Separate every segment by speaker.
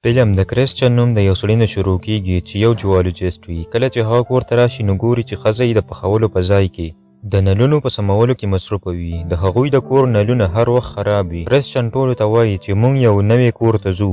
Speaker 1: فلم د کریسچن نوم د یو سړي نه شروع کیږي چې یو جوالوجست وي. کله چې هغه کور ته راشي نو ګوري چې ښځه یې د پخولو په ځای کې د نلونو په سمولو کې مصروفه وي. د هغوی د کور نلونه هر وخت خراب وي. کریسچن ټولو ته وایي چې موږ یو نوی کور ته ځو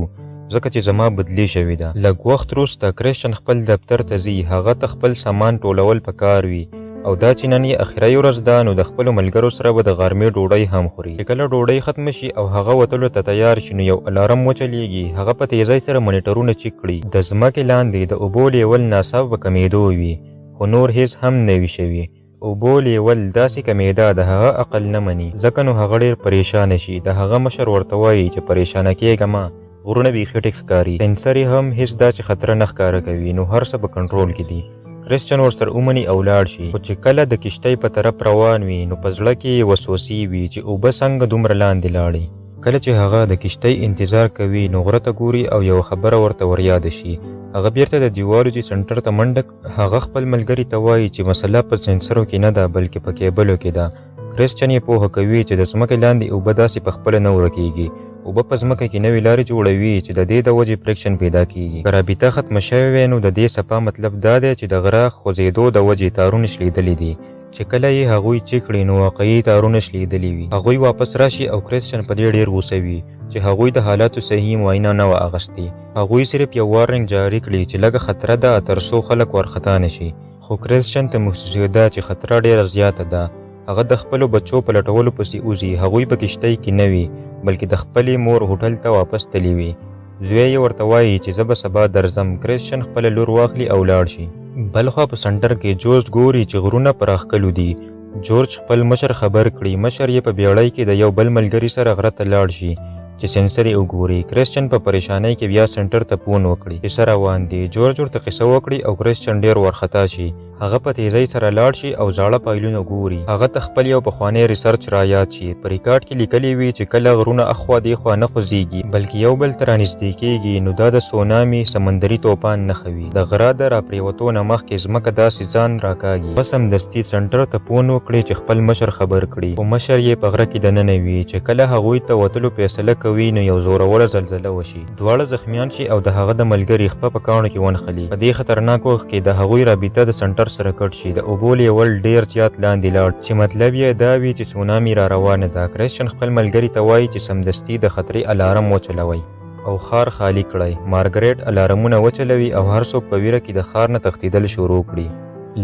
Speaker 1: ځکه چې زما بدلی شوې ده. لږ وخت وروسته کریسچن خپل دفتر ته ځي. هغه ته خپل سامان ټولول پکار وي او دا چې نن یې اخري ورځ ده نو د خپلو ملګرو سره به د غرمې ډوډۍ هم خوري. چې کله ډوډۍ ختمه شي او هغه وتلو ته تیار شي نو یو الارم وچلیږي. هغه په تیزۍ سره مانیټرونه چیک کړي. د ځمکې لاندې د اوبو لیول ناڅاپه په کمیدو وي خو نور هیڅ هم نه وي شوي. اوبو لیول داسې کمیده د هغه عقل نه مني ځکه نو هغه ډېر پریشانه شي. د هغه مشر ورته وایي چې پریشانه کیږه مه، غرونه بیخي ټیټ ښکاري. سینسر یې هم هیڅ داسې خطره نه ښکاره کوي نو هر څه په کنټرول کې دي. کریسچن ورسره ومني او لاړ شي. خو چې کله د کشتۍ په طرف روان وي نو په زړه کې یې وسوسې وي چې اوبه څنګه دومره لاندې لاړې. کله چې هغه د کشتۍ انتظار کوي نو غره ته ګوري او یو خبره ورته وریاده شي. هغه بیرته د جیولوجي سنټر ته منډه. هغه خپل ملګري ته وایي چې مسله په سینسرو کې نه ده بلکې په کیبلو کې ده. کریسچن یې پوهه کوي چې د ځمکې لاندې اوبه داسې په خپله نه ورکېږي. اوبه په ځمکه کې نوې لارې جوړوي چې د دې د وجې فریکشن پیدا کیږي. که رابطه ختمه شوې وي نو د دې څپه مطلب دا دی چې د غره خوځېدو د وجې تارونه شلېدلي دي. چې کله یې هغوی چیک کړي نو واقعي تارونه شلېدلي وي. هغوی واپس راشي او کریسچن په دې ډېر غوسه وي چې هغوی د حالاتو صحیح معاینه نه وه اخیستې. هغوی صرف یو وارننګ جاري کړي چې لږه خطره ده تر څو خلک وارخطا نه شي. خو کریسچن ته محسوسېده چې خطره ډېره زیاته ده. هغه د خپلو بچو په لټولو پسې وځي. هغوی په کشتۍ کې نه وي بلکې د خپلې مور هوټل ته واپس تللی وي. زوی یې ورته وایي چې زه به سبا درځم. کریسچن خپله لور واخلي او لاړ شي. بلخوا په سنټر کې جورج ګوري چې غرونه پراخکلو دي. جورج خپل مشر خبر کړي. مشر یې په بیړۍ کې د یو بل ملګري سره غره ته لاړ شي چې سینسر یې وګوري. کریسچن په پریشانۍ کې بیا سنټر ته فون وکړي چې څه روان دي. جورج ورته قصه وکړي او کریسچن ډېر وارخطا شي. هغه په تیزۍ سره لاړ شي او زاړه فایلونه ګوري. هغه ته خپل یو پخوانی ریسرچ را یاد شي. په ریکارډ کې لیکلي وي چې کله غرونه اخوا دیخوا نه خوځېږي بلکې یو بل ته رانږدې کېږي نو دا د سونامي سمندري طوفان نښه وي. د غره د راپرېوتو نه مخکې ځمکه داسې ځان راکاږي. بس همدستي سنټر ته فون وکړي چې خپل مشر خبر کړي. خو مشر یې په غره کې دننه وي. چې کله هغوی ته وتلو فیصله کوي نو یو زوروره زلزله وشي. دواړه زخمیان شي او د هغه د ملګري خپه په کاڼو کې ونښلي. په دې خطرناک وخت کې د هغوی رابطه د سنټر سره کټ شي. د اوبو لیول ډېر زیات لاندې لاړ چې مطلب یې دا وي چې سونامي را روانه ده. کریسچن خپل ملګري ته وایي چې سمدستي د خطرې الارم وچلوئ او ښار خالی کړئ. مارګریټ الارمونه وچلوي او هر څوک په ویره کې د ښار نه تښتېدل شروع کړي.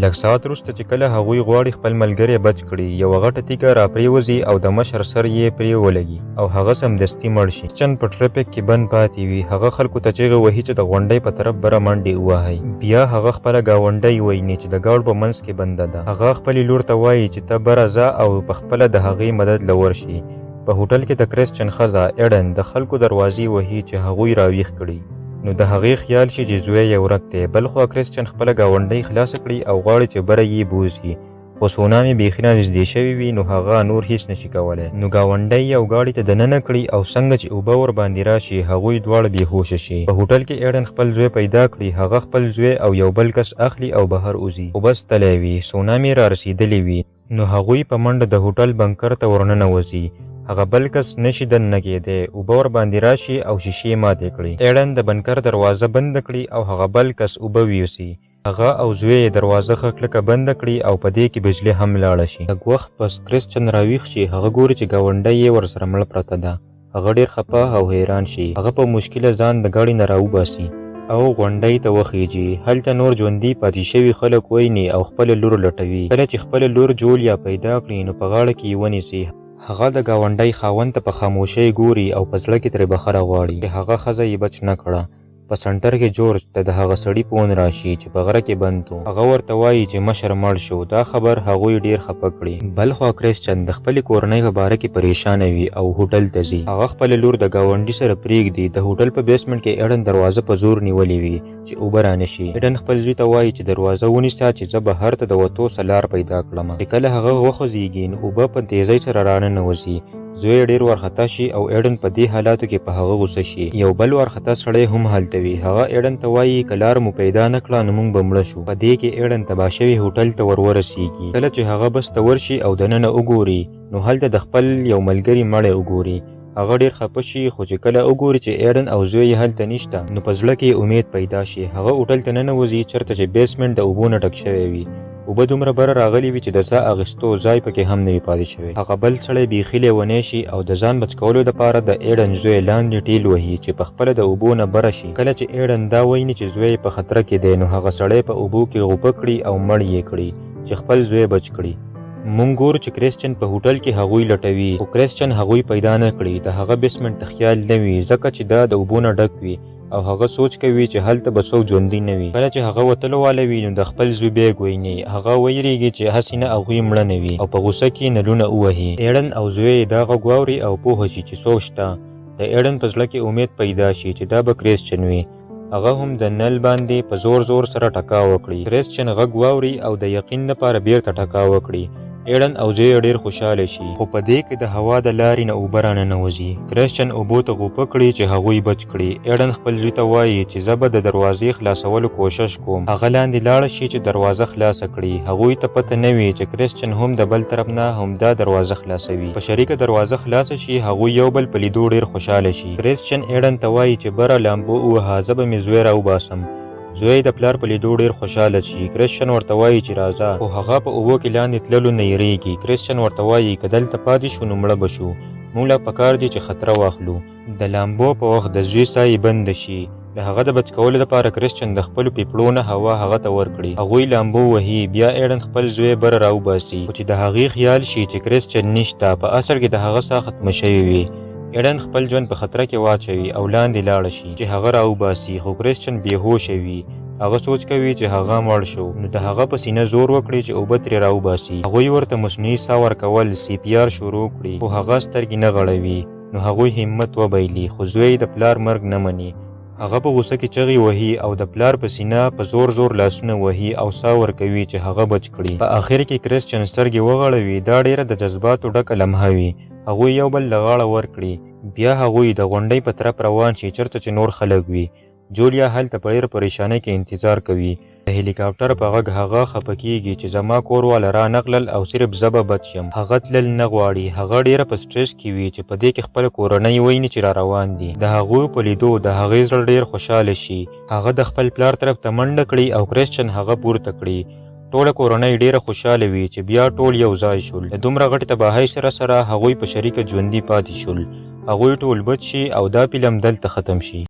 Speaker 1: لږ ساعت وروسته چې کله هغوی غواړي خپل ملګری بچ کړي یوه غټه تیږه راپرېوځي او د مشر سر یې پرې ولګي او هغه سمدستي مړ شي. کریسچن په ټرافیک کې بند پاتې وي. هغه خلکو ته چیغې وهي چې د غونډۍ په طرف بره منډې ووهئ. بیا هغه خپله ګاونډۍ ویني چې د ګاډ په منځ کې بنده ده. هغه خپلې لور ته وایي چې ته بره ځه او پخپله د هغې مدد له ورشي. په هوټل کې د کریسچن ښځه ایډن د خلکو دروازې وهي چې هغوی راویښ کړي نو د هغې خیال شي چې زوی یې ورک دی. بلخوا کریسچن خپله ګاونډۍ خلاصه کړي او غواړي چې بره یې بوځي. خو سونامي بیخي رانږدې شوي وي نو هغه نور هیڅ نشي کولی. نو ګاونډۍ یو ګاډي ته دننه کړي او څنګه چې اوبه ورباندې راشي هغوی دواړه بېهوشه شي. په هوټل کې ایډن خپل زوی پیدا کړي. هغه خپل زوی او یو بل کس اخلي او بهر وځي. خو بس تلی وي. سونامي را رسېدلی وي نو هغوی په منډه د هوټل بنکر ته ورننوځي. هغه بل کس نشي دننه کېدی. اوبه ورباندې راشي او شیشې ماتې کړي. ایډن د بنکر دروازه بنده کړي او هغه بل کس اوبه ویوسي. هغه او زوی یې دروازه ښه کلکه بنده کړي او په دې کې بجلي هم لاړه شي. لږ وخت پس کریسچن راویښ شي. هغه ګوري چې ګاونډۍ یې ورسره مړه پرته ده. هغه ډېر خفه او حیران شي. هغه په مشکله ځان د ګاډي نه راوباسي او غونډۍ ته وخیږي. هلته نور ژوندي پاتې شوي خلک ویني او خپله لور لټوي. کله چې خپله لور جولیا پیدا کړي نو په غاړه کې یې ونیسي. هغه د ګاونډۍ خاوند ته په خاموشۍ ګوري او په زړه کې ترې بخښنه غواړي چې هغه ښځه یې بچ نه کړه. په سنټر کې جورج ته د هغه سړي فون راشي چې په غره کې بند و. هغه ورته وایي چې مشر مړ شو. دا خبر هغوی ډېر خفه کړي. بلخوا کریسچن د خپلې کورنۍ په باره کې پریشانه وي او هوټل ته ځي. هغه خپله لور د ګاونډي سره پرېږدي. د هوټل په بیسمنټ کې ایډن دروازه په زور نیولې وي چې اوبه رانشي. ایډن خپل زوی ته وایي چې دروازه ونیسه چې زه بهر ته د وتو څه لار پیدا کړم. چې کله هغه وخوځېږي نو اوبه په تیزۍ سره راننوځي. زوی ډېر وارخطا شي او ایډن په دې حالاتو کې په هغه غوسه شي. یو بل وارخطا سړی هم هلته وي. هغه ایډن ته وایي که لار مو پیدا نه کړه نو موږ به مړه شو. په دې کې ایډن تباه شوي هوټل ته ورسېږي. کله چې هغه بس ته ورشي او دننه وګوري نو هلته د خپل یو ملګري مړی وګوري. هغه ډیر خفه شي خو چې کله وګوري چې ایډن او زوی یې هلته نشته نو په زړه کې امید پیدا شي. هغه هوټل ته ننوځي چېرته چې بیسمنټ د اوبو نه ډک شوی وي. اوبه دومره بره راغلي وي چې د ساه اخیستو ځای پکې هم نه وي پاتې شوی. هغه بل سړی بیخي لیونی شي او د ځان بچ کولو دپاره د ایډن زوی لاندې ټیل وهي چې پخپله د اوبو نه بره شي. کله چې ایډن دا ویني چې زوی په خطره کې دی نو هغه سړی په اوبو کې غوپه کړي او مړ یې کړي چې خپل زوی بچ کړي. مونږ ګورو چې کریسچن په هوټل کې هغوی لټوي خو کریسچن هغوی پیدا نه کړي. د هغه بیسمنټ ته خیال نه وي ځکه چې دا د اوبو نه ډک وي او هغه سوچ کوي چې هلته به څوک ژوندي نه وي. کله چې هغه وتلو واله وي نو د خپل زوی بیګ ویني. هغه ویریږي چې هسې نه هغوی مړه نه وي او په غوسه کې نلونه ووهي. ایډن او زوی دا غږ واوري او پوه شي چې څوک شته. د ایډن په زړه کې امید پیدا شي چې دا به کریسچن وي. هغه هم د نل باندې په زور زور سره ټکا وکړي. کریسچن غږ واوري او د یقین لپاره بیرته ټکا وکړي. ایډن او زوی ډیر خوشاله شي خو په دې کې د هوا د لارې نه اوبه راننوځي. کریسچن اوبو ته غوپه کړي چې هغوی بچ کړي. ایډن خپل زوی ته وایي چې زه به د دروازې خلاصولو کوشش کوم. هغه لاندې لاړه شي چې دروازه خلاصه کړي. هغوی ته پته نه وي چې کریسچن هم د بل طرف نه همدا دروازه خلاصوي. په شریکه دروازه خلاصه شي هغوی یو بل په لیدو ډیر خوشاله شي. کریسچن ایډن ته وایي چې بره لامبو ووهه زه به مې زوی راوباسم. زوی د پلار په لیدو ډیر خوشاله شي. کریسچن ورته وایي چې راځه خو هغه په اوبو کې لاندې تللو نه یریږي. کریسچن ورته وایي که دلته پاتې شو نو مړه به شو. موږ لا پکار دي چې خطره واخلو. د لامبو په وخت د زوی ساه یې بنده شي. د هغه د بچ کولو لپاره کریسچن د خپلو پیپړو نه هوا هغه ته ورکړي. هغوی لامبو وهي. بیا ایډن خپل زوی بره راوباسي خو چې د هغې خیال شي چې کریسچن نشته په اصل کې د هغه ساه ختمه شوې وي. ایډن خپل ژوند په خطره کې واچوي او لاندې لاړه شي چې هغه راوباسي خو کریسچن بېهوشه وي. هغه سوچ کوي چې هغه مړ شو نو د هغه په سینه زور وکړي چې اوبه ترې راوباسي. هغوی ورته مصنوعي ساه ورکول CPR شروع کړي خو هغه سترګې نه غړوي نو هغوی همت وبایلي خو زوی د پلار مرګ نه مني. هغه په غوسه کې چغې وهي او د پلار په سینه په زور زور لاسونه وهي او ساه ورکوي چې هغه بچ کړي. په آخر کې کریسچن سترګې وغړوي. دا ډیره د جذباتو ډکه لمحه وي. هغوی یو بل له غاړه ورکړي. بیا هغوی د غونډۍ په طرف روان شي چېرته چې نور خلک وي. جولیا هلته په ډېره پریشانۍ کې انتظار کوي. د هلیکاپټر په غږ هغه خفه کیږي چې زما کور والا را نغلل او صرف زه به بچ یم. هغه تلل نه غواړي. هغه ډېره په سټرس کې وي چې په دې کې خپله کورنۍ ویني چې را روان دي. د هغوی په لیدو د هغې زړه ډېر خوشحاله شي. هغه د خپل پلار طرف ته منډه کړي او کریسچن هغه پورته کړي. ټوله کورنۍ ډېره خوشحاله وي چې بیا ټول یو ځای شول. د دومره غټې تباهۍ سره هغوی په شریکه ژوندي پاتې شول. هغوی ټول بچ شي او دا فلم دلته ختم شي.